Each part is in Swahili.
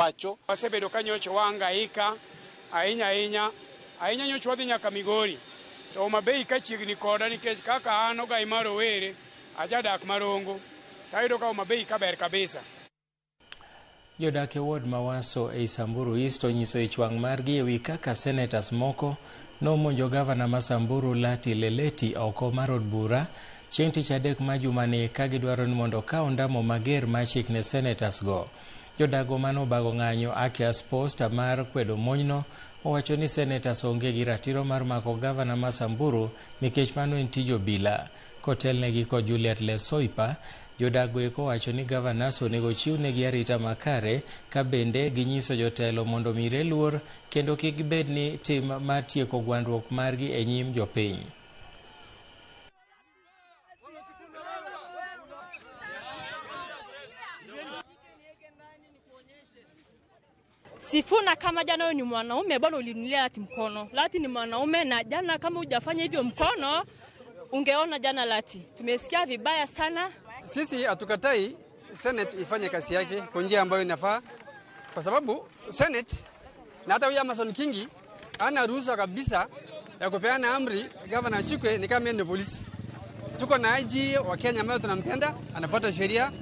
pacho. Wasebedo kanyocho wanga ika ainya nyocho wadhi nyaka Migori. To Homabay kachiegni koda nikech kaka an Ogai mar Owere ajadak Marongo. Tayudo ka Homabay kaber kabisa. Jodak e ward Mawaso e Samburu East onyiso ichwang' margi ewi kaka senators moko nomonjo gavana ma Samburu Lati Leleti oko mar od bura chieng' tich adek ma jumani ka gidwaro ni mondo ka ondamo mager machik ne senators go. Jodago manobago ng'anyo Akias Post mar kwedo monjno owacho ni senators onge gi ratiro mar mako gavana ma Samburu nikech mano en tij obila. Kotelnegi kod Juliet Lesoipa, jodago eko wacho ni gavanas onego chiwnegi arita makare ka bende ginyiso jotelo mondo mire luor kendo kik gibed ni tim mar tieko gwandruok margi e nyim jopiny. Sifuna kama jana ni mwanaume bado ulinulia Lati mkono. Lati ni mwanaume na jana kama hujafanya hivyo mkono ungeona jana Lati. Tumesikia vibaya sana. Sisi hatukatai Senate ifanye kazi yake kwa njia ambayo inafaa, kwa sababu Senate na hata huyu Amason Kingi ana ruhusa kabisa ya kupeana amri gavana ashikwe ni kama ni polisi. Tuko na IG wa Kenya ambayo tunampenda, anafuata sheria.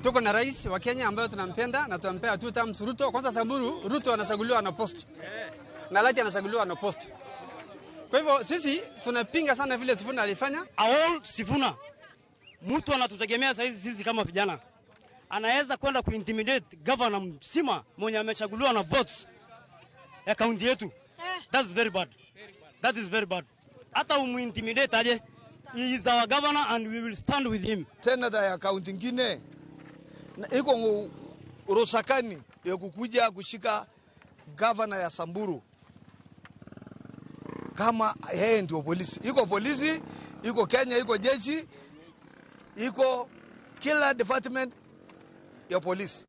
Tuko na rais wa Kenya ambayo tunampenda na tunampea 2 terms Ruto. Kwanza Samburu Ruto anachaguliwa na post. Na Lati anachaguliwa na post. Kwa hivyo sisi tunapinga sana vile Sifuna alifanya. Sifuna mtu anatutegemea sisi kama vijana. Anaweza kwenda kuintimidate governor msima mwenye amechaguliwa na votes ya kaunti yetu. That's very bad. That is very bad. Hata umuintimidate aje, he is our governor and we will stand with him. Senator ya kaunti ngine iko rusakani ya kukuja kushika governor ya Samburu kama yeye ndio polisi. Iko polisi, iko Kenya, iko jeshi, iko kila department ya polisi.